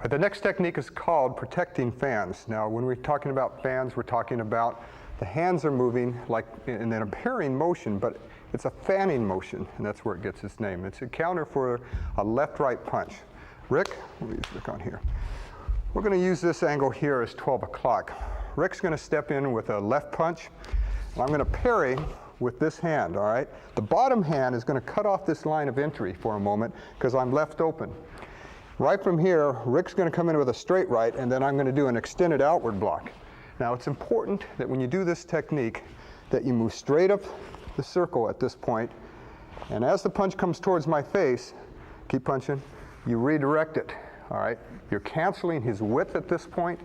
The next technique is called protecting fans. Now, when we're talking about fans, we're talking about the hands are moving like in a pairing motion, but it's a fanning motion, and that's where it gets its name. It's a counter for a left-right punch. Rick, we'll use Rick on here. We're going to use this angle here as 12 o'clock. Rick's going to step in with a left punch, and I'm going to parry with this hand, all right? The bottom hand is going to cut off this line of entry for a moment because I'm left open. Right from here, Rick's going to come in with a straight right, and then I'm going to do an extended outward block. Now, it's important that when you do this technique that you move straight up the circle at this point, and as the punch comes towards my face, keep punching, you redirect it, all right? You're canceling his width at this point,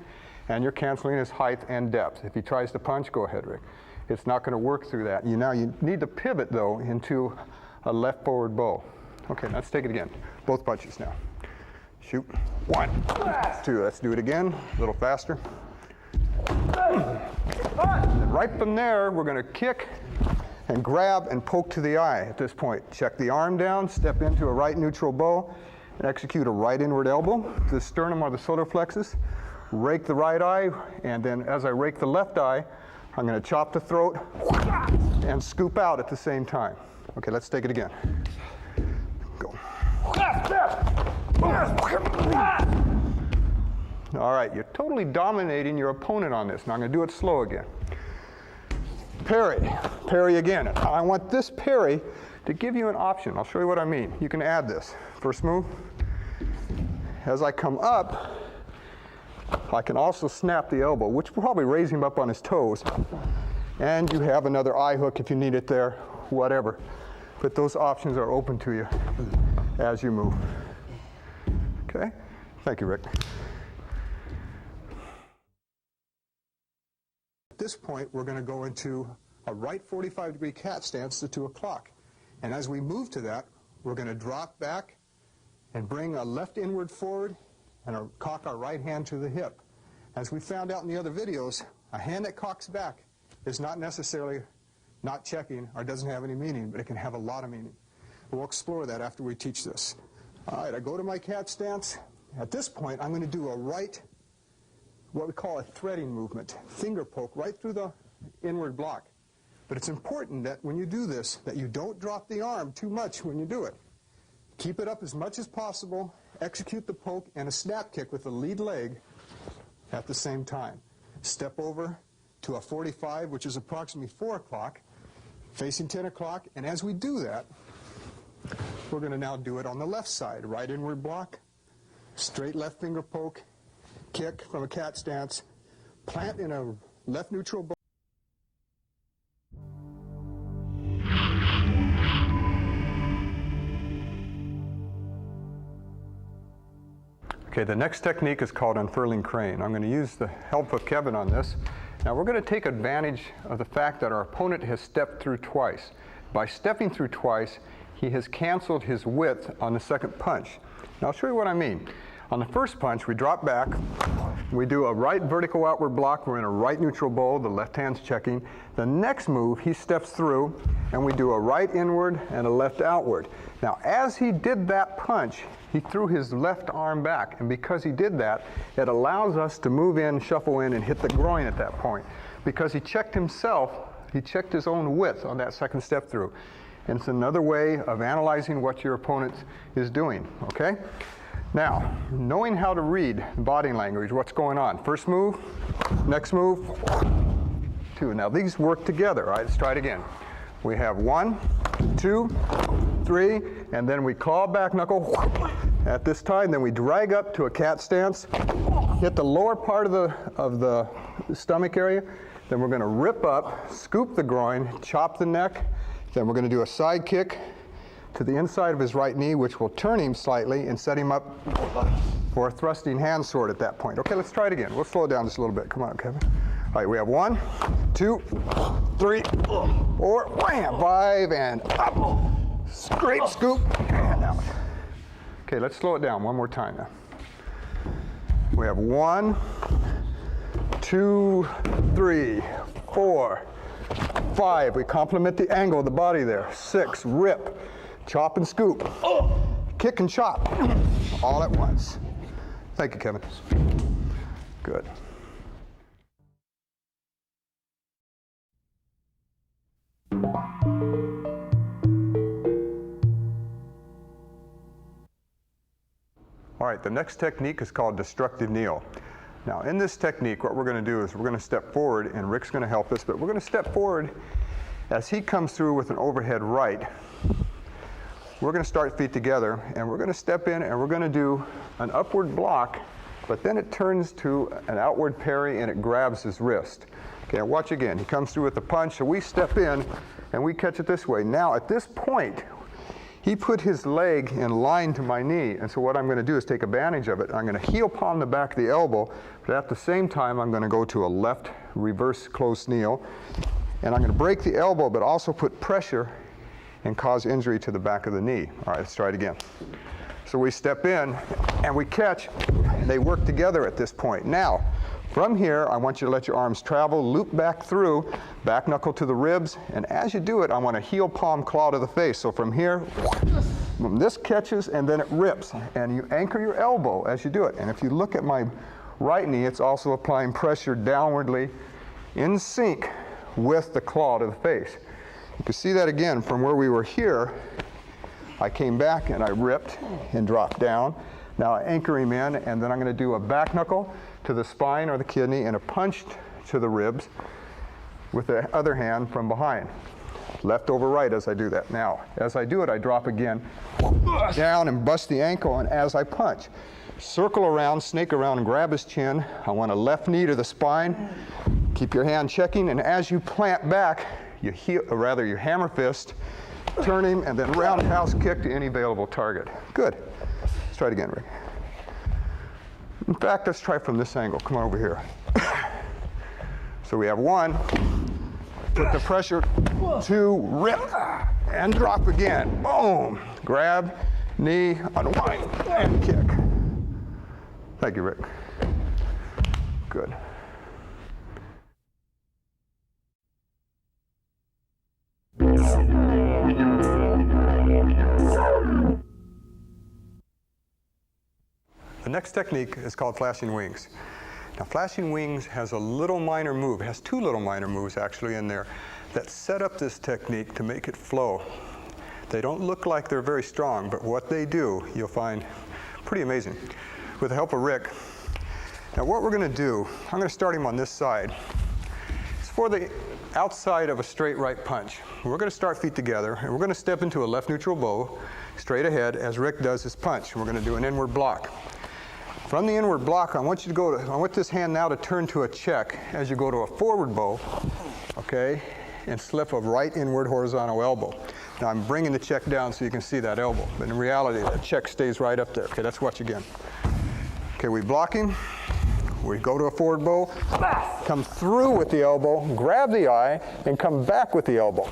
and you're canceling his height and depth. If he tries to punch, go ahead, Rick. It's not going to work through that. You need to pivot, though, into a left forward bow. Okay, let's take it again. Both punches now. Shoot. 1, 2. Let's do it again, a little faster. And right from there, we're going to kick and grab and poke to the eye at this point. Check the arm down, step into a right neutral bow, and execute a right inward elbow to the sternum or the solar plexus. Rake the right eye, and then as I rake the left eye, I'm going to chop the throat and scoop out at the same time. Okay, let's take it again. Go. All right, you're totally dominating your opponent on this. Now I'm going to do it slow again. Parry, parry again. I want this parry to give you an option. I'll show you what I mean. You can add this. First move. As I come up, I can also snap the elbow, which will probably raise him up on his toes. And you have another eye hook if you need it there, whatever. But those options are open to you as you move. Okay? Thank you, Rick. At this point, we're going to go into a right 45-degree cat stance to 2 o'clock. And as we move to that, we're going to drop back and bring a left inward forward and cock our right hand to the hip. As we found out in the other videos, a hand that cocks back is not necessarily not checking or doesn't have any meaning, but it can have a lot of meaning. We'll explore that after we teach this. All right, I go to my cat stance. At this point, I'm going to do a right, what we call a threading movement, finger poke right through the inward block. But it's important that when you do this, that you don't drop the arm too much when you do it. Keep it up as much as possible, execute the poke and a snap kick with the lead leg at the same time. Step over to a 45, which is approximately 4 o'clock, facing 10 o'clock, and as we do that, we're going to now do it on the left side. Right inward block, straight left finger poke, kick from a cat stance, plant in a left neutral bow. Okay, the next technique is called unfurling crane. I'm going to use the help of Kevin on this. Now we're going to take advantage of the fact that our opponent has stepped through twice. By stepping through twice, he has canceled his width on the second punch. Now I'll show you what I mean. On the first punch, we drop back, we do a right vertical outward block, we're in a right neutral bow, the left hand's checking. The next move, he steps through, and we do a right inward and a left outward. Now, as he did that punch, he threw his left arm back, and because he did that, it allows us to move in, shuffle in, and hit the groin at that point. Because he checked himself, he checked his own width on that second step through. And it's another way of analyzing what your opponent is doing, okay? Now, knowing how to read body language, what's going on. First move, next move, 2. Now these work together, all right? Let's try it again. We have 1, 2, 3, and then we claw back knuckle at this time, then we drag up to a cat stance, hit the lower part of the stomach area, then we're going to rip up, scoop the groin, chop the neck, then we're going to do a side kick to the inside of his right knee, which will turn him slightly and set him up for a thrusting hand sword at that point. Okay, let's try it again. We'll slow it down just a little bit. Come on, Kevin. All right, we have 1, 2, 3, 4, wham, 5, and up. Scrape, scoop, and out. Okay, let's slow it down one more time now. We have 1, 2, 3, 4, 5. We complement the angle of the body there. 6, rip. Chop and scoop. Kick and chop. All at once. Thank you, Kevin. Good. All right, the next technique is called destructive kneel. Now, in this technique, what we're going to do is we're going to step forward, and Rick's going to help us, but we're going to step forward as he comes through with an overhead right. We're going to start feet together, and we're going to step in, and we're going to do an upward block, but then it turns to an outward parry, and it grabs his wrist. Okay, watch again. He comes through with the punch, so we step in, and we catch it this way. Now, at this point, he put his leg in line to my knee, and so what I'm going to do is take advantage of it. I'm going to heel palm the back of the elbow, but at the same time, I'm going to go to a left reverse close kneel, and I'm going to break the elbow, but also put pressure and cause injury to the back of the knee. All right, let's try it again. So we step in, and we catch, and they work together at this point. Now, from here, I want you to let your arms travel, loop back through, back knuckle to the ribs, and as you do it, I want a heel palm claw to the face. So from here, this catches and then it rips, and you anchor your elbow as you do it. And if you look at my right knee, it's also applying pressure downwardly in sync with the claw to the face. You can see that again from where we were here. I came back and I ripped and dropped down. Now I anchor him in, and then I'm going to do a back knuckle to the spine or the kidney and a punch to the ribs with the other hand from behind. Left over right as I do that. Now, as I do it, I drop again down and bust the ankle, and as I punch, circle around, snake around, and grab his chin. I want a left knee to the spine. Keep your hand checking, and as you plant back, you you hammer fist, turn him, and then roundhouse kick to any available target. Good. Let's try it again, Rick. In fact, let's try from this angle. Come on over here. So we have one, put the pressure, two, rip, and drop again. Boom. Grab, knee, unwind, and kick. Thank you, Rick. Good. The next technique is called flashing wings. Now, flashing wings has a little minor move, it has two little minor moves actually in there that set up this technique to make it flow. They don't look like they're very strong, but what they do, you'll find pretty amazing. With the help of Rick, now what we're going to do, I'm going to start him on this side. It's for the outside of a straight right punch. We're going to start feet together, and we're going to step into a left neutral bow, straight ahead, as Rick does his punch. We're going to do an inward block. From the inward block, I want this hand now to turn to a check as you go to a forward bow, okay, and slip a right inward horizontal elbow. Now I'm bringing the check down so you can see that elbow, but in reality, that check stays right up there. Okay, let's watch again. Okay, we block him, we go to a forward bow, come through with the elbow, grab the eye, and come back with the elbow,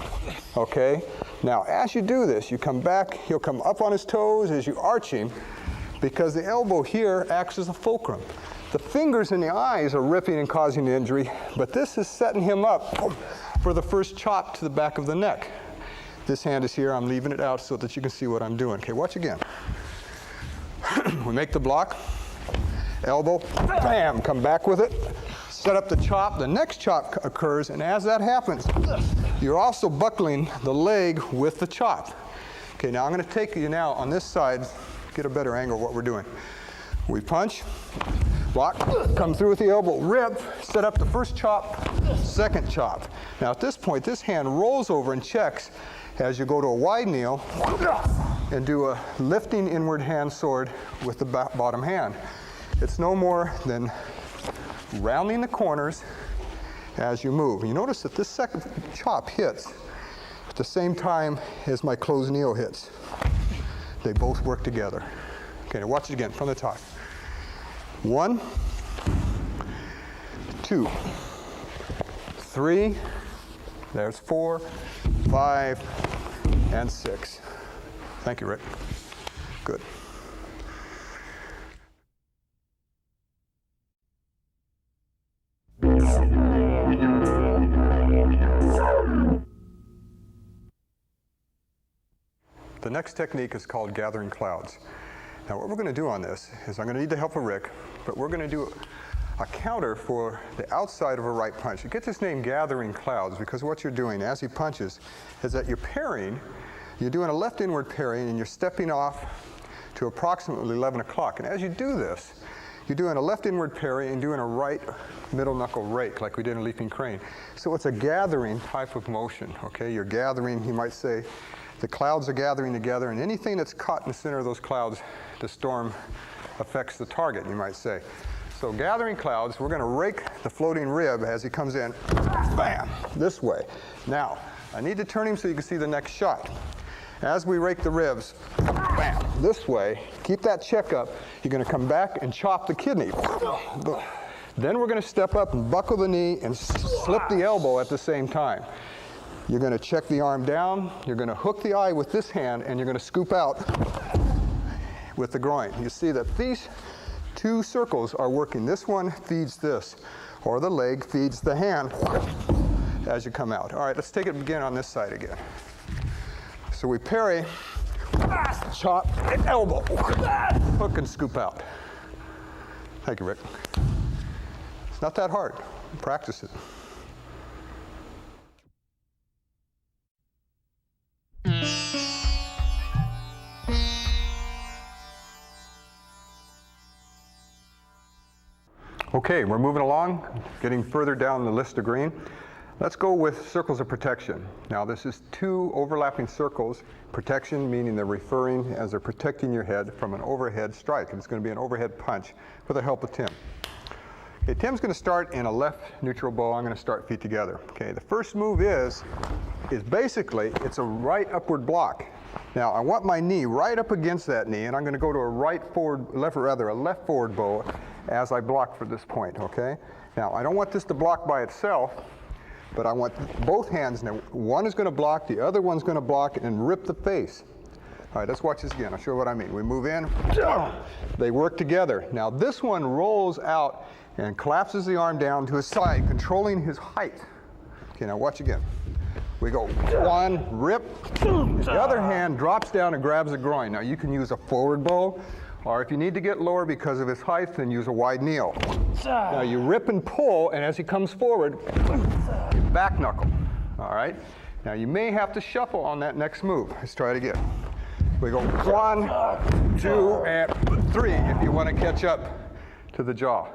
okay? Now, as you do this, you come back, he'll come up on his toes as you arch him, because the elbow here acts as a fulcrum. The fingers in the eyes are ripping and causing the injury, but this is setting him up for the first chop to the back of the neck. This hand is here, I'm leaving it out so that you can see what I'm doing. Okay, watch again. We make the block, elbow, bam, come back with it, set up the chop, the next chop occurs, and as that happens, you're also buckling the leg with the chop. Okay, now I'm gonna take you now on this side, get a better angle of what we're doing. We punch, block, come through with the elbow, rip, set up the first chop, second chop. Now at this point, this hand rolls over and checks as you go to a wide kneel and do a lifting inward hand sword with the bottom hand. It's no more than rounding the corners as you move. You notice that this second chop hits at the same time as my closed kneel hits. They both work together. Okay, now watch it again from the top. 1, 2, 3, there's 4, 5, and 6. Thank you, Rick. Good. The next technique is called gathering clouds. Now what we're going to do on this is I'm going to need the help of Rick, but we're going to do a counter for the outside of a right punch. It gets its name gathering clouds because what you're doing as he punches is that you're parrying, you're doing a left inward parry and you're stepping off to approximately 11 o'clock. And as you do this, you're doing a left inward parry and doing a right middle knuckle rake like we did in Leaping Crane. So it's a gathering type of motion, okay? You're gathering, you might say, the clouds are gathering together and anything that's caught in the center of those clouds, the storm affects the target, you might say. So gathering clouds, we're going to rake the floating rib as he comes in, bam, this way. Now, I need to turn him so you can see the next shot. As we rake the ribs, bam, this way, keep that check up. You're going to come back and chop the kidney. Then we're going to step up and buckle the knee and slip the elbow at the same time. You're going to check the arm down, you're going to hook the eye with this hand, and you're going to scoop out with the groin. You see that these two circles are working. This one feeds this, or the leg feeds the hand as you come out. All right, let's take it again on this side again. So we parry, chop, elbow, hook and scoop out. Thank you, Rick. It's not that hard. Practice it. Okay, we're moving along, getting further down the list of green. Let's go with circles of protection. Now this is two overlapping circles. Protection meaning they're referring as they're protecting your head from an overhead strike. It's going to be an overhead punch with the help of Tim. Okay, Tim's going to start in a left neutral bow. I'm going to start feet together. Okay, the first move is basically, it's a right upward block. Now I want my knee right up against that knee and I'm going to go to a left forward bow as I block for this point, okay? Now I don't want this to block by itself, but I want both hands, now one is going to block, the other one's going to block and rip the face. All right, let's watch this again. I'll show you what I mean. We move in, they work together. Now this one rolls out and collapses the arm down to his side, controlling his height. Okay, now watch again. We go one, rip, the other hand drops down and grabs the groin. Now you can use a forward bow, or if you need to get lower because of his height, then use a wide kneel. Now you rip and pull, and as he comes forward, you back knuckle, all right? Now you may have to shuffle on that next move. Let's try it again. We go 1, 2, and 3 if you want to catch up to the jaw.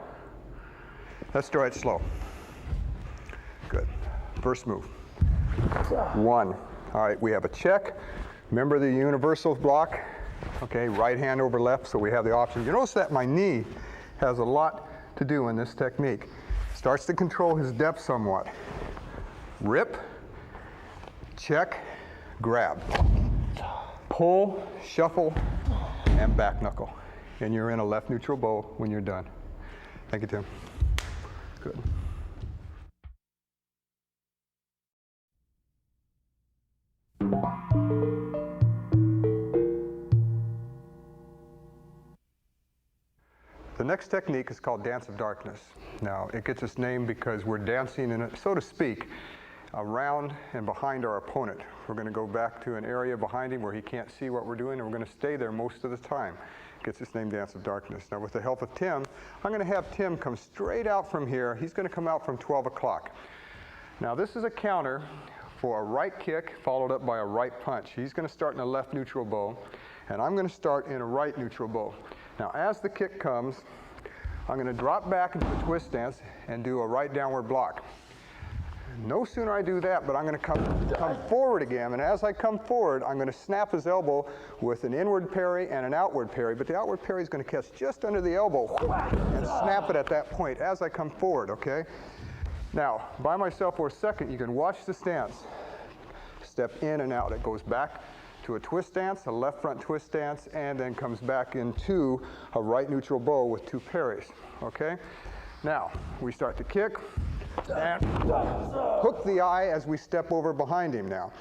Let's try it slow. Good. First move. 1. All right, we have a check. Remember the universal block? Okay, right hand over left, so we have the option. You notice that my knee has a lot to do in this technique. Starts to control his depth somewhat. Rip, check, grab. Pull, shuffle, and back knuckle. And you're in a left neutral bow when you're done. Thank you, Tim. Good. The next technique is called Dance of Darkness. Now, it gets its name because we're dancing in it, so to speak, around and behind our opponent. We're going to go back to an area behind him where he can't see what we're doing, and we're going to stay there most of the time. It gets its name Dance of Darkness. Now, with the help of Tim, I'm going to have Tim come straight out from here. He's going to come out from 12 o'clock. Now, this is a counter for a right kick followed up by a right punch. He's going to start in a left neutral bow, and I'm going to start in a right neutral bow. Now, as the kick comes, I'm going to drop back into the twist stance and do a right downward block. No sooner I do that, but I'm going to come forward again, and as I come forward, I'm going to snap his elbow with an inward parry and an outward parry, but the outward parry is going to catch just under the elbow and snap it at that point as I come forward, okay? Now, by myself for a second, you can watch the stance. Step in and out. It goes back to a twist stance, a left front twist stance, and then comes back into a right neutral bow with 2 parries, okay? Now, we start to kick, and hook the eye as we step over behind him now.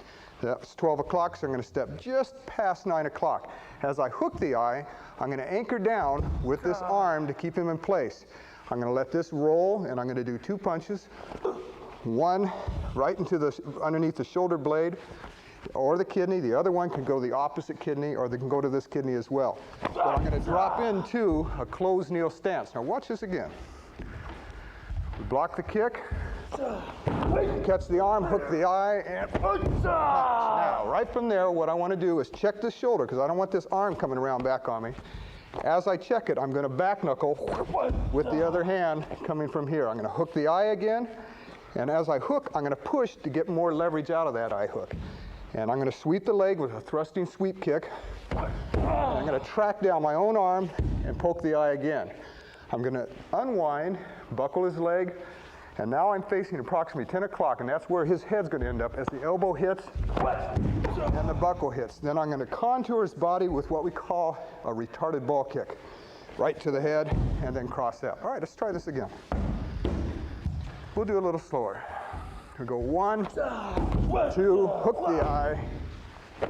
That's 12 o'clock, so I'm going to step just past 9 o'clock. As I hook the eye, I'm going to anchor down with this arm to keep him in place. I'm going to let this roll, and I'm going to do 2 punches. One right into underneath the shoulder blade, or the kidney. The other one can go to the opposite kidney, or they can go to this kidney as well. But I'm going to drop into a closed kneel stance. Now watch this again. We block the kick, catch the arm, hook the eye, and punch. Now, right from there, what I want to do is check this shoulder, because I don't want this arm coming around back on me. As I check it, I'm going to back knuckle with the other hand coming from here. I'm going to hook the eye again, and as I hook, I'm going to push to get more leverage out of that eye hook. And I'm going to sweep the leg with a thrusting sweep kick. And I'm going to track down my own arm and poke the eye again. I'm going to unwind, buckle his leg, and now I'm facing approximately 10 o'clock, and that's where his head's going to end up as the elbow hits and the buckle hits. Then I'm going to contour his body with what we call a retarded ball kick. Right to the head, and then cross out. All right, let's try this again. We'll do a little slower. We'll go 1, 2, hook the eye, 3,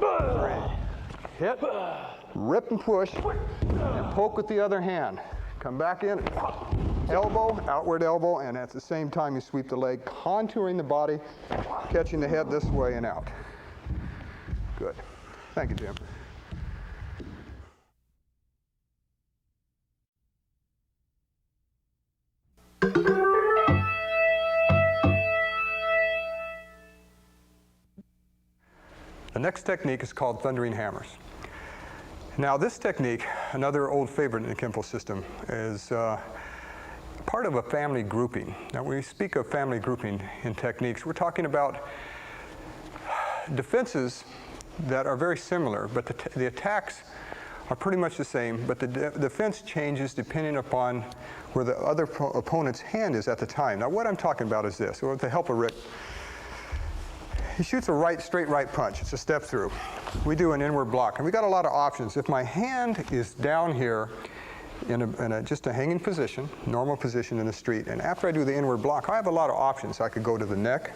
hit, rip and push, and poke with the other hand. Come back in, elbow, outward elbow, and at the same time you sweep the leg, contouring the body, catching the head this way and out. Good. Thank you, Jim. The next technique is called thundering hammers. Now this technique, another old favorite in the Kempo system, is part of a family grouping. Now when we speak of family grouping in techniques, we're talking about defenses that are very similar, but the attacks are pretty much the same, but the defense changes depending upon where the other opponent's hand is at the time. Now what I'm talking about is this. With the help of Rick, he shoots a straight right punch. It's a step through. We do an inward block, and we got a lot of options. If my hand is down here in just a hanging position, normal position in the street, and after I do the inward block, I have a lot of options. I could go to the neck,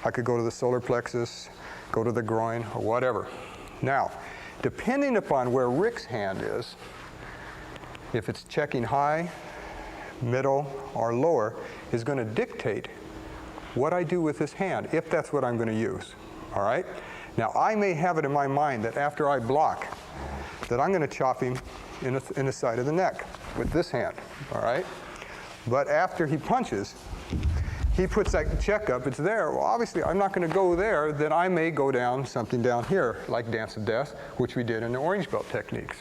I could go to the solar plexus, go to the groin, or whatever. Now, depending upon where Rick's hand is, if it's checking high, middle, or lower, is going to dictate what I do with this hand, if that's what I'm going to use, all right? Now, I may have it in my mind that after I block, that I'm going to chop him in the side of the neck with this hand, all right? But after he punches, he puts that check up, it's there. Well, obviously, I'm not going to go there, then I may go down something down here, like Dance of Death, which we did in the orange belt techniques.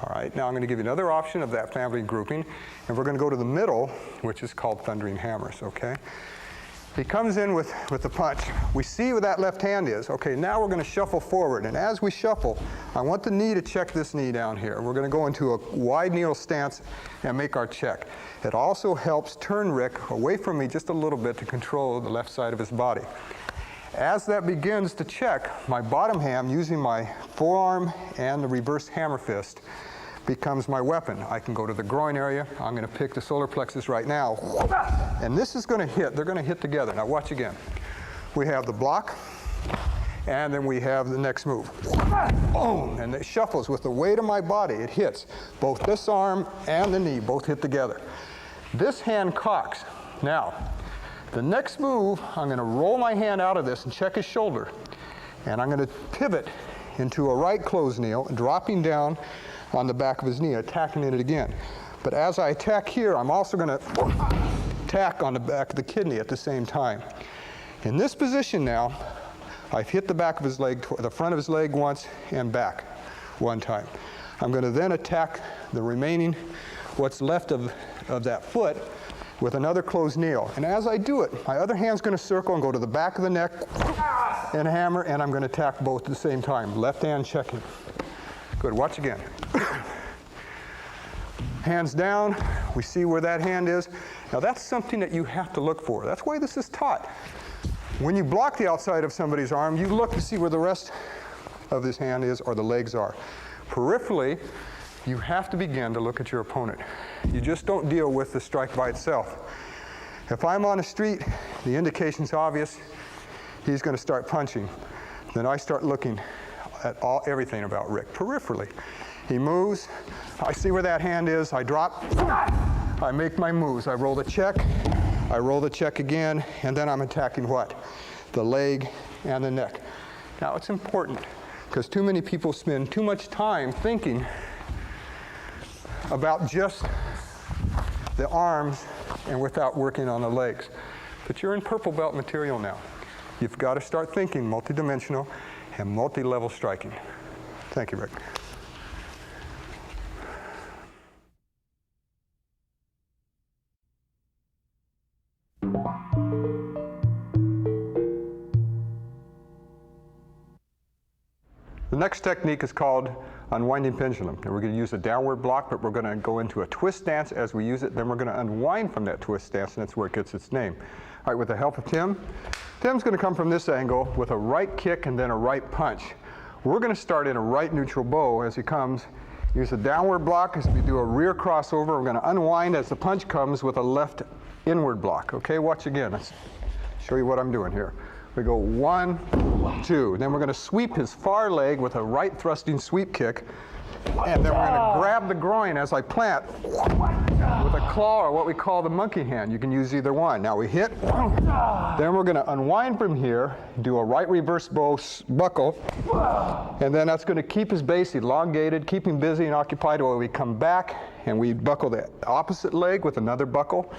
All right, now I'm going to give you another option of that family grouping, and we're going to go to the middle, which is called thundering hammers, okay? He comes in with the punch. We see where that left hand is. Okay, now we're going to shuffle forward, and as we shuffle, I want the knee to check this knee down here. We're going to go into a wide kneel stance and make our check. It also helps turn Rick away from me just a little bit to control the left side of his body. As that begins to check, my bottom hand, using my forearm and the reverse hammer fist, becomes my weapon. I can go to the groin area. I'm going to pick the solar plexus right now. And this is going to hit. They're going to hit together. Now watch again. We have the block, and then we have the next move. Boom! And it shuffles with the weight of my body. It hits. Both this arm and the knee both hit together. This hand cocks. Now, the next move, I'm going to roll my hand out of this and check his shoulder. And I'm going to pivot into a right closed kneel, dropping down on the back of his knee, attacking it again. But as I attack here, I'm also going to attack on the back of the kidney at the same time. In this position now, I've hit the back of his leg, the front of his leg once, and back one time. I'm going to then attack the remaining, what's left of that foot, with another closed kneel. And as I do it, my other hand's going to circle and go to the back of the neck and hammer, and I'm going to attack both at the same time. Left hand checking. Good, watch again. Hands down, we see where that hand is. Now that's something that you have to look for. That's why this is taught. When you block the outside of somebody's arm, you look to see where the rest of his hand is or the legs are. Peripherally, you have to begin to look at your opponent. You just don't deal with the strike by itself. If I'm on the street, the indication's obvious, he's going to start punching. Then I start looking at everything about Rick, peripherally. He moves, I see where that hand is, I drop, I make my moves. I roll the check, I roll the check again, and then I'm attacking what? The leg and the neck. Now it's important because too many people spend too much time thinking about just the arms and without working on the legs. But you're in purple belt material now. You've got to start thinking multidimensional and multi-level striking. Thank you, Rick. The next technique is called Unwinding pendulum. And we're going to use a downward block, but we're going to go into a twist stance as we use it. Then we're going to unwind from that twist stance, and that's where it gets its name. All right, with the help of Tim, Tim's going to come from this angle with a right kick and then a right punch. We're going to start in a right neutral bow as he comes. Use a downward block as we do a rear crossover. We're going to unwind as the punch comes with a left inward block. Okay, watch again. Let's show you what I'm doing here. We go 1, 2. Then we're going to sweep his far leg with a right thrusting sweep kick. And then we're going to grab the groin as I plant with a claw, or what we call the monkey hand. You can use either one. Now we hit. Then we're going to unwind from here, do a right reverse bow buckle. And then that's going to keep his base elongated, keep him busy and occupied while we come back and we buckle the opposite leg with another buckle.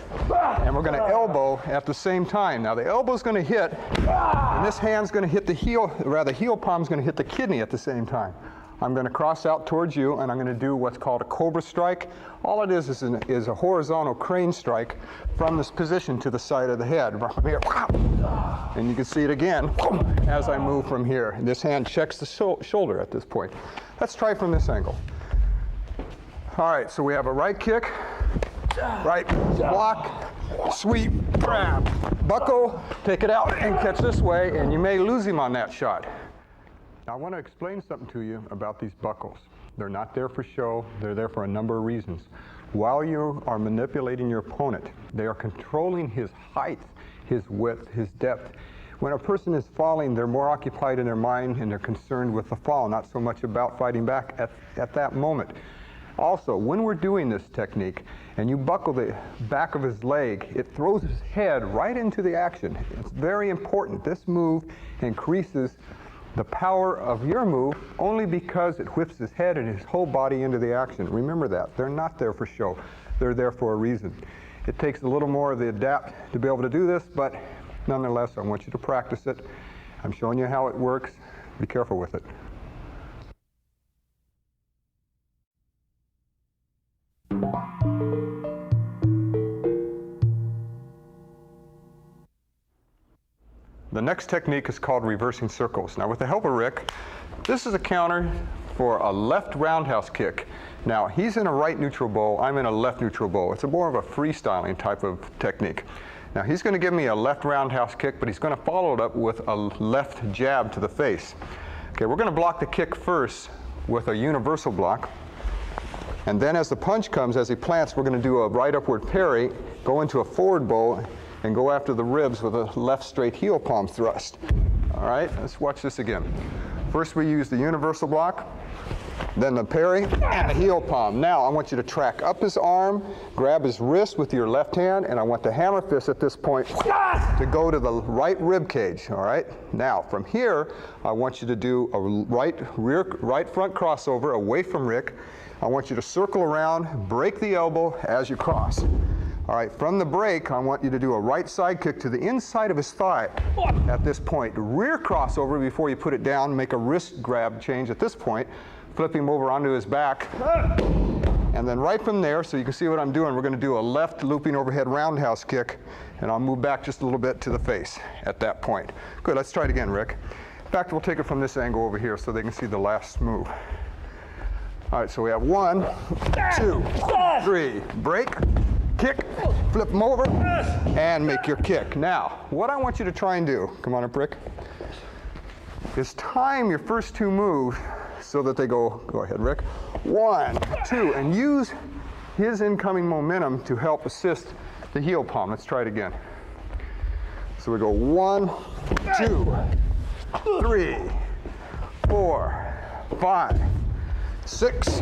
And we're going to elbow at the same time. Now the elbow's going to hit, and this hand's going to hit the heel, rather heel palm's going to hit the kidney at the same time. I'm going to cross out towards you, and I'm going to do what's called a cobra strike. All it is a horizontal crane strike from this position to the side of the head. And you can see it again as I move from here. This hand checks the shoulder at this point. Let's try from this angle. All right, so we have a right kick, right block, sweep, grab, buckle, take it out, and catch this way, and you may lose him on that shot. Now, I want to explain something to you about these buckles. They're not there for show. They're there for a number of reasons. While you are manipulating your opponent, they are controlling his height, his width, his depth. When a person is falling, they're more occupied in their mind and they're concerned with the fall, not so much about fighting back at that moment. Also, when we're doing this technique and you buckle the back of his leg, it throws his head right into the action. It's very important. This move increases the power of your move only because it whips his head and his whole body into the action. Remember that. They're not there for show. They're there for a reason. It takes a little more of the adapt to be able to do this, but nonetheless, I want you to practice it. I'm showing you how it works. Be careful with it. The next technique is called reversing circles. Now with the help of Rick, this is a counter for a left roundhouse kick. Now he's in a right neutral bow, I'm in a left neutral bow. It's more of a freestyling type of technique. Now he's going to give me a left roundhouse kick, but he's going to follow it up with a left jab to the face. Okay, we're going to block the kick first with a universal block. And then as the punch comes, as he plants, we're going to do a right upward parry, go into a forward bow, and go after the ribs with a left straight heel palm thrust. All right, let's watch this again. First we use the universal block, then the parry, and the heel palm. Now I want you to track up his arm, grab his wrist with your left hand, and I want the hammer fist at this point to go to the right rib cage, all right? Now from here, I want you to do a right front crossover away from Rick. I want you to circle around, break the elbow as you cross. All right, from the break, I want you to do a right side kick to the inside of his thigh at this point. Rear crossover before you put it down, make a wrist grab change at this point, flip him over onto his back. And then right from there, so you can see what I'm doing, we're going to do a left looping overhead roundhouse kick, and I'll move back just a little bit to the face at that point. Good, let's try it again, Rick. In fact, we'll take it from this angle over here so they can see the last move. All right, so we have 1, 2, 3, break, kick, flip them over, and make your kick. Now, what I want you to try and do, come on up, Rick, is time your first two moves so that they go ahead, Rick, 1, 2, and use his incoming momentum to help assist the heel palm. Let's try it again. So we go 1, 2, 3, 4, 5, 6,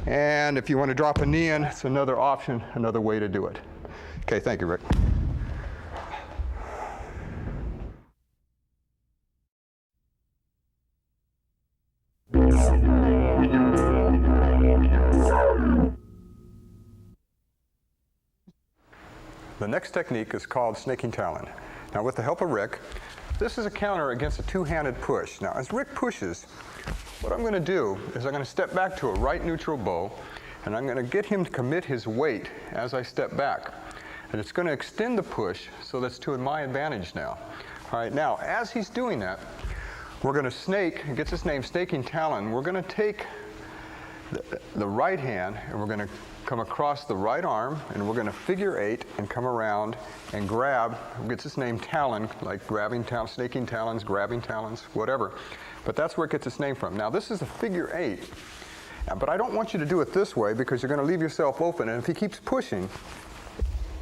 and if you want to drop a knee in, it's another option, another way to do it. Okay, thank you, Rick. The next technique is called snaking talon. Now with the help of Rick, this is a counter against a two-handed push. Now as Rick pushes, what I'm going to do is I'm going to step back to a right neutral bow, and I'm going to get him to commit his weight as I step back. And it's going to extend the push so that's to my advantage now. All right, now as he's doing that, we're going to snake, it gets its name snaking talon. We're going to take the right hand and we're going to come across the right arm and we're going to figure eight and come around and grab, it gets its name talon, like grabbing talons, snaking talons, grabbing talons, whatever. But that's where it gets its name from. Now this is a figure eight, but I don't want you to do it this way because you're going to leave yourself open, and if he keeps pushing,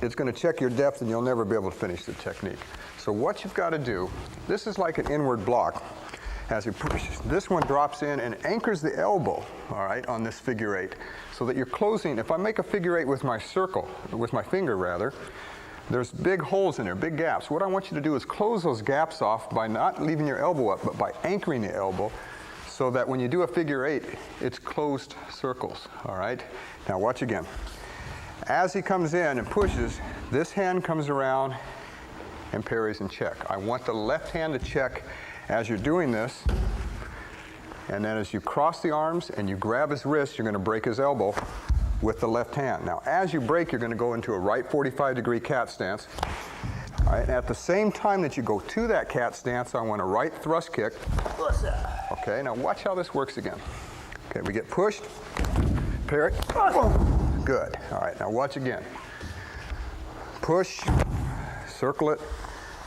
it's going to check your depth and you'll never be able to finish the technique. So what you've got to do, this is like an inward block. As you push, this one drops in and anchors the elbow, all right, on this figure eight, so that you're closing. If I make a figure eight with my circle, with my finger rather, there's big holes in there, big gaps. What I want you to do is close those gaps off by not leaving your elbow up, but by anchoring the elbow, so that when you do a figure eight, it's closed circles, all right? Now watch again. As he comes in and pushes, this hand comes around and parries and check. I want the left hand to check as you're doing this, and then as you cross the arms and you grab his wrist, you're going to break his elbow with the left hand. Now as you break, you're going to go into a right 45-degree cat stance. All right, at the same time that you go to that cat stance, I want a right thrust kick. Okay, now watch how this works again. Okay, we get pushed, parry, good. All right, now watch again. Push, circle it,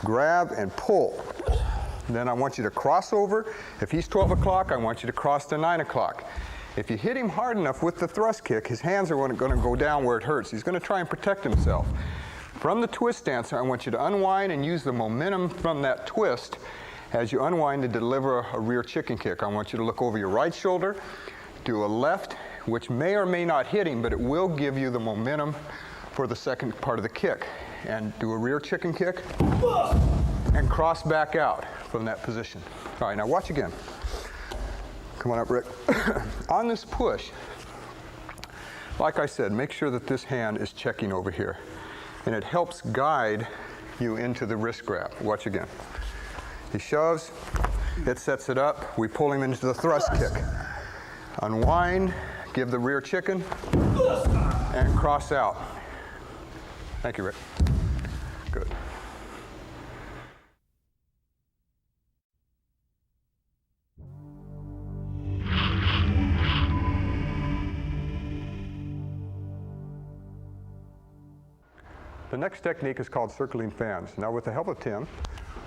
grab and pull. Then I want you to cross over. If he's 12 o'clock, I want you to cross to 9 o'clock. If you hit him hard enough with the thrust kick, his hands are going to go down where it hurts. He's going to try and protect himself. From the twist stance, I want you to unwind and use the momentum from that twist as you unwind to deliver a rear chicken kick. I want you to look over your right shoulder, do a left, which may or may not hit him, but it will give you the momentum for the second part of the kick. And do a rear chicken kick and cross back out from that position. All right, now watch again. Come on up, Rick. On this push, like I said, make sure that this hand is checking over here. And it helps guide you into the wrist grab. Watch again. He shoves, it sets it up, we pull him into the thrust kick. Unwind, give the rear chicken, and cross out. Thank you, Rick. Good. The next technique is called circling fans. Now with the help of Tim,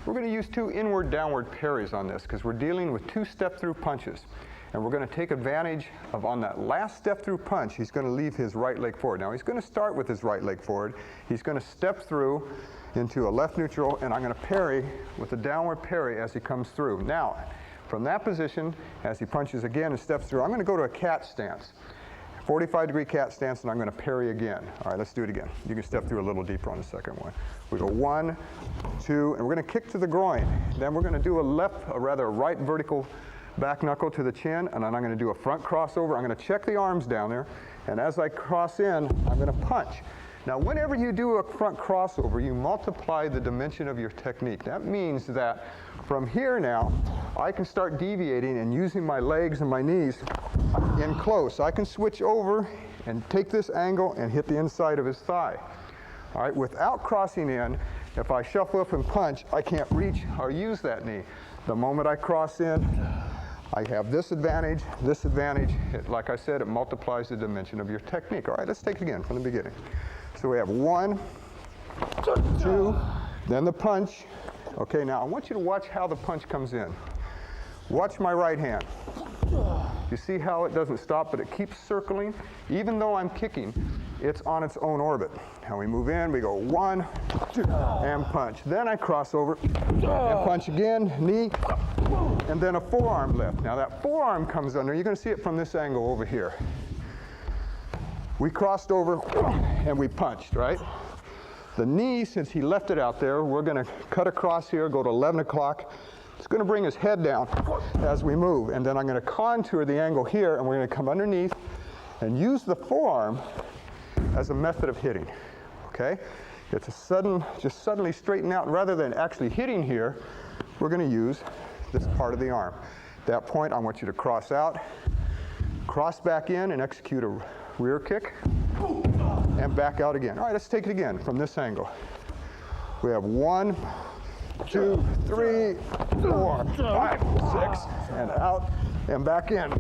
we're going to use two inward-downward parries on this because we're dealing with two step-through punches. And we're going to take advantage of, on that last step-through punch, he's going to leave his right leg forward. Now he's going to start with his right leg forward. He's going to step through into a left neutral, and I'm going to parry with a downward parry as he comes through. Now, from that position, as he punches again and steps through, I'm going to go to a cat stance. 45-degree cat stance, and I'm going to parry again. All right, let's do it again. You can step through a little deeper on the second one. We go 1, 2, and we're going to kick to the groin. Then we're going to do a right vertical back knuckle to the chin, and then I'm going to do a front crossover. I'm going to check the arms down there, and as I cross in, I'm going to punch. Now, whenever you do a front crossover, you multiply the dimension of your technique. That means that from here now, I can start deviating and using my legs and my knees in close. I can switch over and take this angle and hit the inside of his thigh. All right, without crossing in, if I shuffle up and punch, I can't reach or use that knee. The moment I cross in, I have this advantage, this advantage. Like I said, it multiplies the dimension of your technique. All right, let's take it again from the beginning. So we have 1, 2, then the punch. Okay, now I want you to watch how the punch comes in. Watch my right hand. You see how it doesn't stop, but it keeps circling? Even though I'm kicking, it's on its own orbit. Now we move in, we go 1, 2, and punch. Then I cross over and punch again, knee, and then a forearm lift. Now that forearm comes under, you're going to see it from this angle over here. We crossed over and we punched, right? The knee, since he left it out there, we're going to cut across here, go to 11 o'clock. It's going to bring his head down as we move, and then I'm going to contour the angle here, and we're going to come underneath and use the forearm as a method of hitting, okay? it's a sudden, just suddenly straighten out. Rather than actually hitting here, we're going to use this part of the arm. At that point, I want you to cross out, cross back in, and execute a rear kick, and back out again. All right, let's take it again from this angle. We have 1, 2, 3, 4, 5, 6, and out, and back in.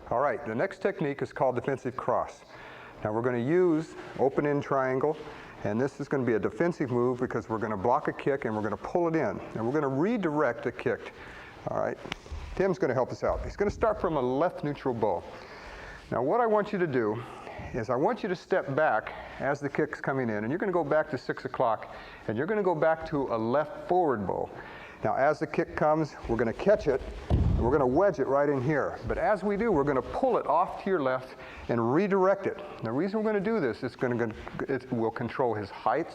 All right, the next technique is called defensive cross. Now we're going to use open-end triangle, and this is going to be a defensive move because we're going to block a kick and we're going to pull it in. And we're going to redirect a kick. All right, Tim's going to help us out. He's going to start from a left neutral bow. Now what I want you to do is I want you to step back as the kick's coming in, and you're going to go back to 6 o'clock, and you're going to go back to a left forward bow. Now as the kick comes, we're going to catch it, and we're going to wedge it right in here. But as we do, we're going to pull it off to your left and redirect it. The reason we're going to do this is it will control his height,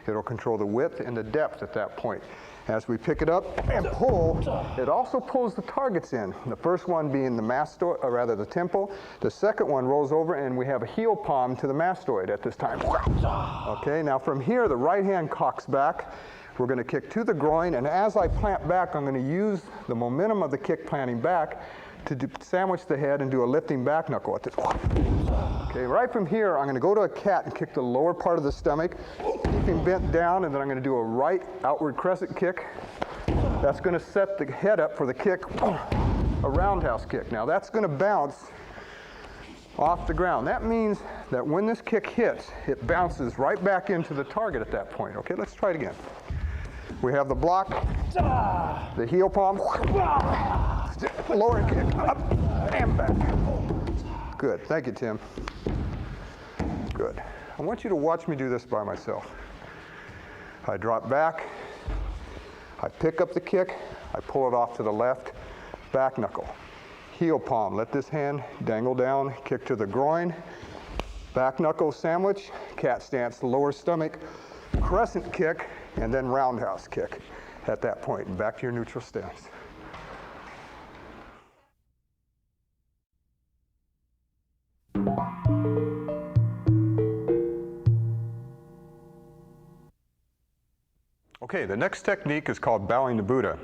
it'll control the width and the depth at that point. As we pick it up and pull, it also pulls the targets in. The first one being the mastoid, or rather the temple. The second one rolls over and we have a heel palm to the mastoid at this time. Okay, now from here, the right hand cocks back. We're going to kick to the groin, and as I plant back, I'm going to use the momentum of the kick planting back to sandwich the head and do a lifting back knuckle at this. Okay, right from here, I'm going to go to a cat and kick the lower part of the stomach, keep him bent down, and then I'm going to do a right outward crescent kick. That's going to set the head up for the kick, a roundhouse kick. Now that's going to bounce off the ground. That means that when this kick hits, it bounces right back into the target at that point. Okay, let's try it again. We have the block, the heel palm, lower kick, up and back. Good, thank you, Tim. Good. I want you to watch me do this by myself. I drop back, I pick up the kick, I pull it off to the left, back knuckle. Heel palm, let this hand dangle down, kick to the groin, back knuckle sandwich, cat stance, lower stomach, crescent kick, and then roundhouse kick at that point, and back to your neutral stance. Okay, the next technique is called bowing to Buddha.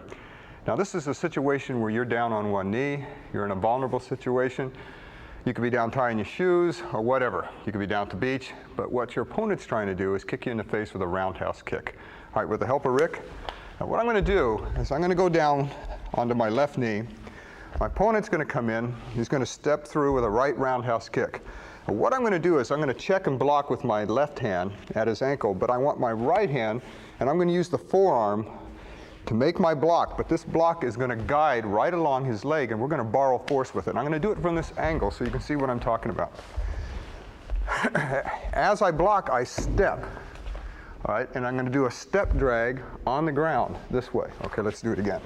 Now this is a situation where you're down on one knee, you're in a vulnerable situation. You could be down tying your shoes or whatever. You could be down at the beach, but what your opponent's trying to do is kick you in the face with a roundhouse kick. All right, with the help of Rick, now what I'm going to do is I'm going to go down onto my left knee. My opponent's going to come in, he's going to step through with a right roundhouse kick. Now, what I'm going to do is I'm going to check and block with my left hand at his ankle, but I want my right hand, and I'm going to use the forearm to make my block, but this block is going to guide right along his leg, and we're going to borrow force with it. I'm going to do it from this angle so you can see what I'm talking about. As I block, I step. All right, and I'm going to do a step drag on the ground this way. Okay, let's do it again.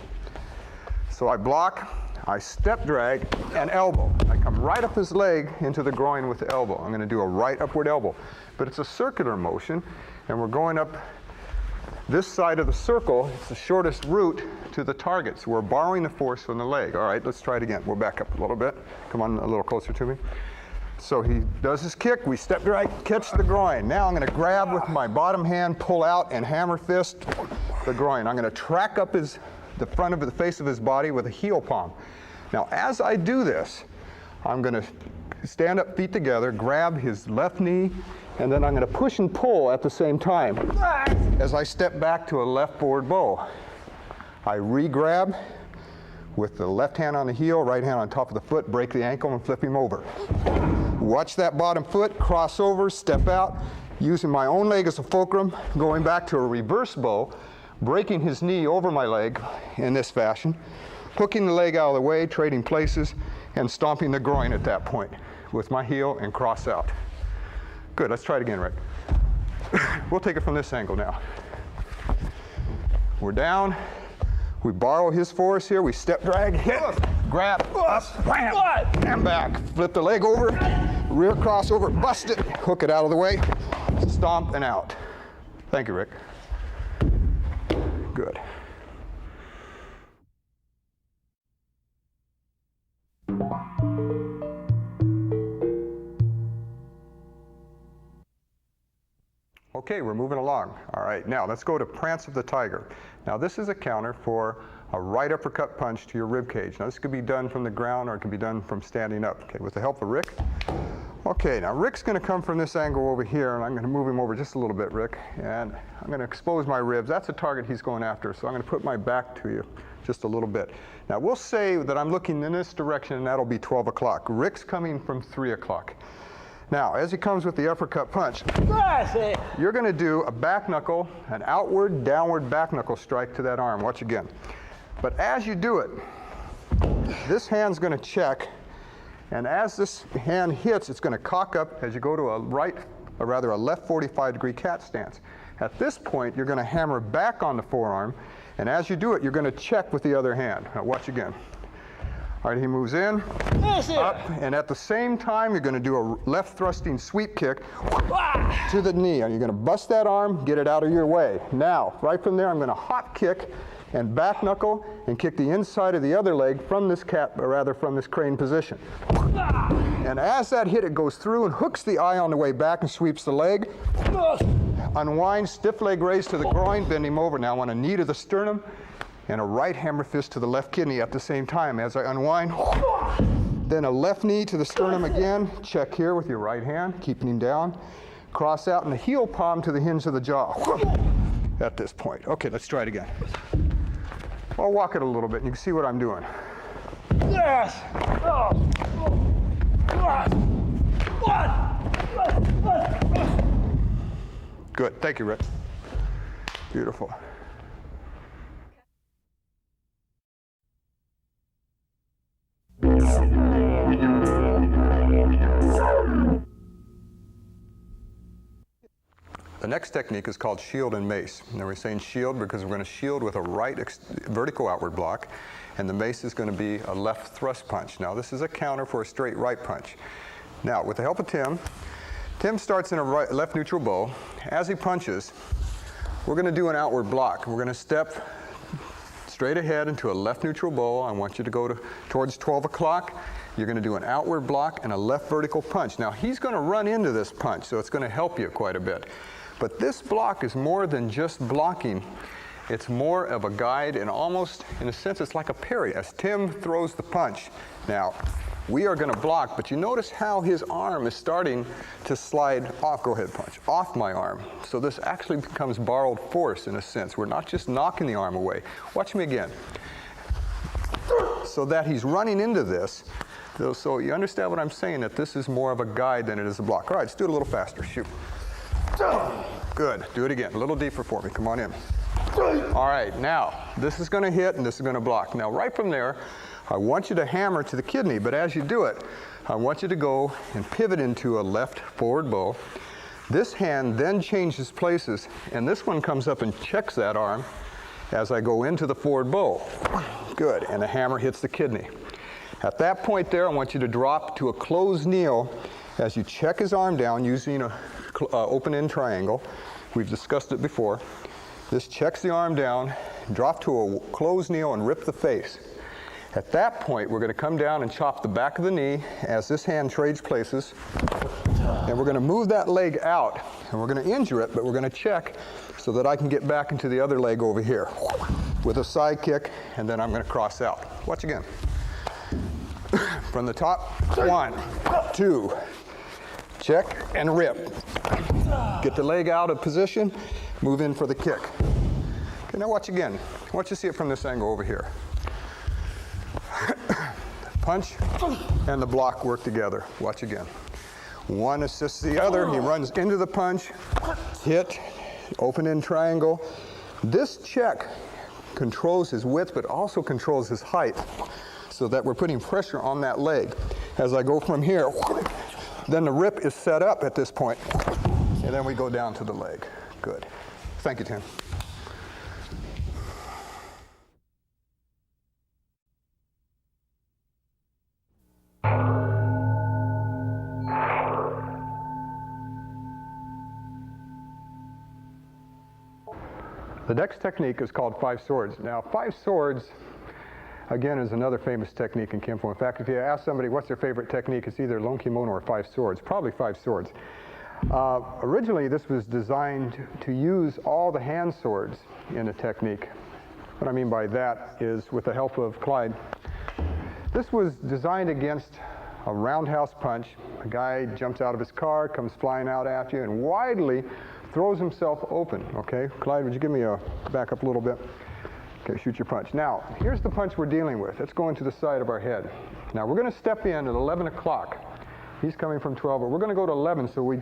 So I block, I step drag, and elbow. I come right up his leg into the groin with the elbow. I'm going to do a right upward elbow. But it's a circular motion, and we're going up this side of the circle. It's the shortest route to the target. So we're borrowing the force from the leg. All right, let's try it again. We'll back up a little bit. Come on a little closer to me. So he does his kick, we step drag, catch the groin. Now I'm going to grab with my bottom hand, pull out, and hammer fist the groin. I'm going to track up the front of the face of his body with a heel palm. Now as I do this, I'm going to stand up, feet together, grab his left knee, and then I'm going to push and pull at the same time as I step back to a left forward bow. I re-grab with the left hand on the heel, right hand on top of the foot, break the ankle and flip him over. Watch that bottom foot, cross over, step out, using my own leg as a fulcrum, going back to a reverse bow, breaking his knee over my leg in this fashion, hooking the leg out of the way, trading places, and stomping the groin at that point with my heel and cross out. Good, let's try it again, Rick. We'll take it from this angle now. We're down. We borrow his force here. We step drag, hit, grab, up, wham, and back. Flip the leg over, rear crossover, bust it, hook it out of the way, stomp and out. Thank you, Rick. Good. Okay, we're moving along. All right, now let's go to Prance of the Tiger. Now this is a counter for a right uppercut punch to your rib cage. Now this could be done from the ground or it can be done from standing up. Okay, with the help of Rick. Okay, now Rick's going to come from this angle over here, and I'm going to move him over just a little bit, Rick, and I'm going to expose my ribs. That's the target he's going after, so I'm going to put my back to you just a little bit. Now we'll say that I'm looking in this direction, and that'll be 12 o'clock. Rick's coming from 3 o'clock. Now, as he comes with the uppercut punch, you're going to do a back knuckle, an outward, downward back knuckle strike to that arm. Watch again. But as you do it, this hand's going to check, and as this hand hits, it's going to cock up as you go to a left 45-degree cat stance. At this point, you're going to hammer back on the forearm, and as you do it, you're going to check with the other hand. Now, watch again. All right, he moves in, up, and at the same time, you're going to do a left thrusting sweep kick to the knee. And you're going to bust that arm, get it out of your way. Now, right from there, I'm going to hop kick and back knuckle and kick the inside of the other leg from this from this crane position. And as that hit, it goes through and hooks the eye on the way back and sweeps the leg. Unwind, stiff leg raise to the groin, bend him over. Now on a knee to the sternum, and a right hammer fist to the left kidney at the same time as I unwind. Then a left knee to the sternum again. Check here with your right hand, keeping him down. Cross out and the heel palm to the hinge of the jaw at this point. Okay, let's try it again. I'll walk it a little bit and you can see what I'm doing. Yes! Good, thank you, Rick. Beautiful. The next technique is called shield and mace. Now we're saying shield because we're going to shield with a right vertical outward block, and the mace is going to be a left thrust punch. Now this is a counter for a straight right punch. Now with the help of Tim starts in a left neutral bow. As he punches, we're going to do an outward block. We're going to step straight ahead into a left neutral bow. I want you to go towards 12 o'clock. You're going to do an outward block and a left vertical punch. Now he's going to run into this punch, so it's going to help you quite a bit. But this block is more than just blocking. It's more of a guide, and almost, in a sense, it's like a parry as Tim throws the punch. Now, we are going to block, but you notice how his arm is starting to slide off. Go ahead, punch. Off my arm. So this actually becomes borrowed force, in a sense. We're not just knocking the arm away. Watch me again. So that he's running into this. So you understand what I'm saying, that this is more of a guide than it is a block. All right, let's do it a little faster. Shoot. Good. Do it again. A little deeper for me. Come on in. All right. Now, this is going to hit and this is going to block. Now, right from there, I want you to hammer to the kidney. But as you do it, I want you to go and pivot into a left forward bow. This hand then changes places, and this one comes up and checks that arm as I go into the forward bow. Good. And the hammer hits the kidney. At that point there, I want you to drop to a closed kneel as you check his arm down using an open-end triangle. We've discussed it before. This checks the arm down, drop to a closed kneel, and rip the face. At that point, we're going to come down and chop the back of the knee as this hand trades places. And we're going to move that leg out, and we're going to injure it, but we're going to check so that I can get back into the other leg over here with a side kick, and then I'm going to cross out. Watch again. From the top, 1, 2, check and rip. Get the leg out of position, move in for the kick. Okay, now watch again. I want you to see it from this angle over here. Punch and the block work together. Watch again. One assists the other. He runs into the punch, hit, open in triangle. This check controls his width, but also controls his height, so that we're putting pressure on that leg. As I go from here, then the rip is set up at this point, and then we go down to the leg. Good. Thank you, Tim. The next technique is called 5 swords. Now, 5 swords, again, is another famous technique in Kempo. In fact, if you ask somebody what's their favorite technique, it's either lone kimono or 5 swords, probably 5 swords. Originally, this was designed to use all the hand swords in a technique. What I mean by that is, with the help of Clyde, this was designed against a roundhouse punch. A guy jumps out of his car, comes flying out after you, and widely throws himself open. Okay, Clyde, would you give me a back up a little bit? Okay, shoot your punch. Now, here's the punch we're dealing with. It's going to the side of our head. Now, we're going to step in at 11 o'clock. He's coming from 12, but we're going to go to 11, so we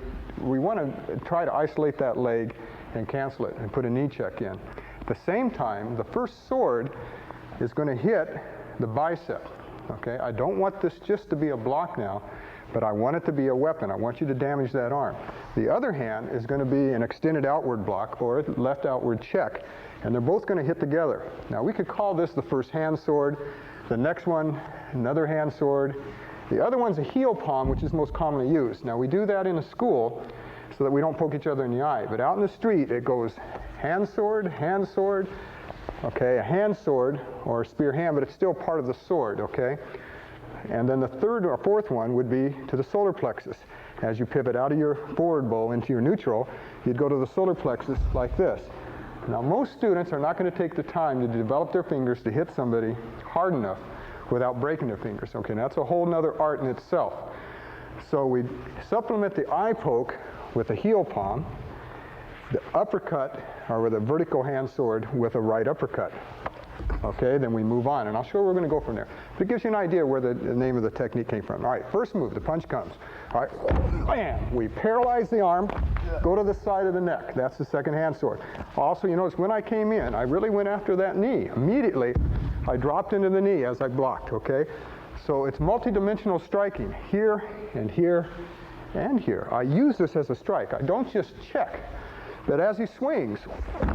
want to try to isolate that leg and cancel it and put a knee check in. At the same time, the first sword is going to hit the bicep. Okay, I don't want this just to be a block now, but I want it to be a weapon. I want you to damage that arm. The other hand is going to be an extended outward block or left outward check, and they're both going to hit together. Now, we could call this the first hand sword, the next one another hand sword. The other one's a heel palm, which is most commonly used. Now, we do that in a school so that we don't poke each other in the eye, but out in the street it goes hand sword, okay, a hand sword or a spear hand, but it's still part of the sword, okay? And then the third or fourth one would be to the solar plexus. As you pivot out of your forward bow into your neutral, you'd go to the solar plexus like this. Now, most students are not going to take the time to develop their fingers to hit somebody hard enough without breaking their fingers. Okay, now that's a whole nother art in itself. So we supplement the eye poke with a heel palm, the uppercut, or with a vertical hand sword with a right uppercut. Okay, then we move on, and I'll show you where we're going to go from there. But it gives you an idea where the name of the technique came from. All right, first move, the punch comes. All right, bam, we paralyze the arm, go to the side of the neck. That's the second hand sword. Also, you notice when I came in, I really went after that knee. Immediately, I dropped into the knee as I blocked, okay? So it's multi-dimensional striking, here and here and here. I use this as a strike. I don't just check, but as he swings,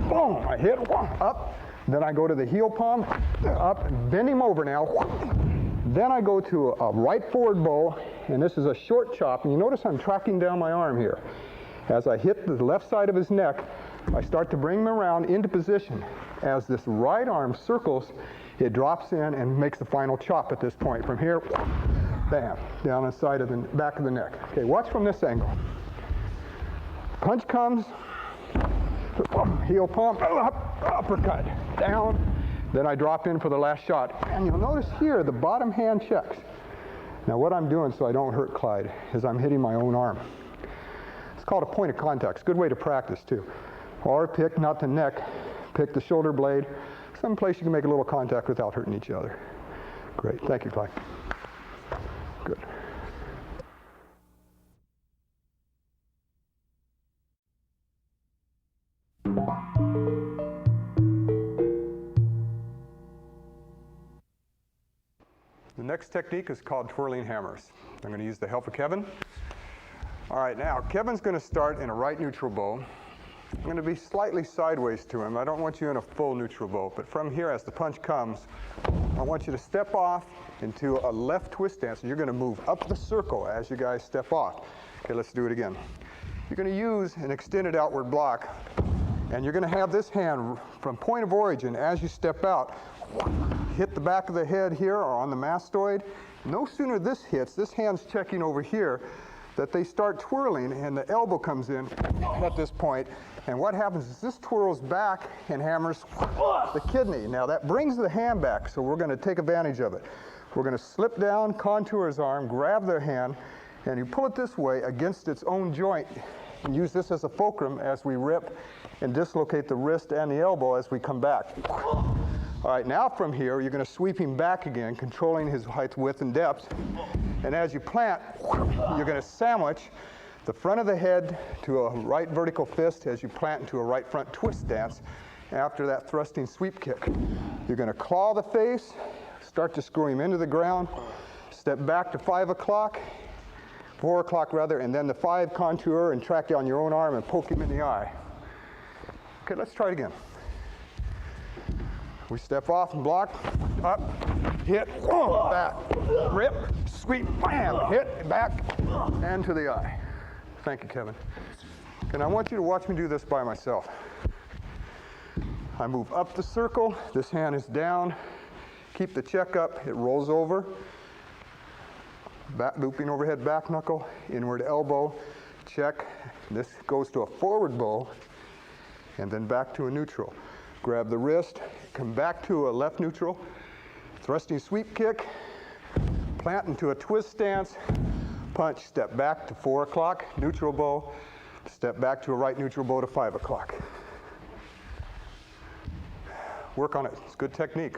boom, I hit, up. Then I go to the heel palm, up, bend him over now. Then I go to a right forward bow, and this is a short chop. And you notice I'm tracking down my arm here. As I hit the left side of his neck, I start to bring him around into position. As this right arm circles, it drops in and makes the final chop at this point. From here, bam, down the side of the back of the neck. Okay, watch from this angle. Punch comes, heel palm, up, uppercut, down. Then I drop in for the last shot. And you'll notice here the bottom hand checks. Now what I'm doing so I don't hurt Clyde is I'm hitting my own arm. It's called a point of contact. It's a good way to practice too. Or pick not the neck, pick the shoulder blade. Someplace you can make a little contact without hurting each other. Great. Thank you, Clyde. Good. The next technique is called twirling hammers. I'm going to use the help of Kevin. All right, now Kevin's going to start in a right neutral bow. I'm going to be slightly sideways to him. I don't want you in a full neutral bow, but from here as the punch comes, I want you to step off into a left twist stance, and you're going to move up the circle as you guys step off. Okay, let's do it again. You're going to use an extended outward block, and you're going to have this hand from point of origin as you step out, hit the back of the head here or on the mastoid. No sooner this hits, this hand's checking over here, that they start twirling and the elbow comes in at this point. And what happens is this twirls back and hammers the kidney. Now that brings the hand back, so we're going to take advantage of it. We're going to slip down, contour his arm, grab the hand, and you pull it this way against its own joint and use this as a fulcrum as we rip and dislocate the wrist and the elbow as we come back. All right, now from here, you're going to sweep him back again, controlling his height, width, and depth. And as you plant, you're going to sandwich the front of the head to a right vertical fist as you plant into a right front twist stance after that thrusting sweep kick. You're going to claw the face, start to screw him into the ground, step back to 5 o'clock, 4 o'clock rather, and then the 5 contour and track down your own arm and poke him in the eye. Okay, let's try it again. We step off and block, up, hit, back, rip, sweep, bam, hit, back, and to the eye. Thank you, Kevin. And I want you to watch me do this by myself. I move up the circle, this hand is down, keep the check up, it rolls over, back, looping overhead back knuckle, inward elbow, check, this goes to a forward bow, and then back to a neutral. Grab the wrist, come back to a left neutral, thrusting sweep kick, plant into a twist stance, punch, step back to 4 o'clock, neutral bow, step back to a right neutral bow to 5 o'clock. Work on it, it's good technique.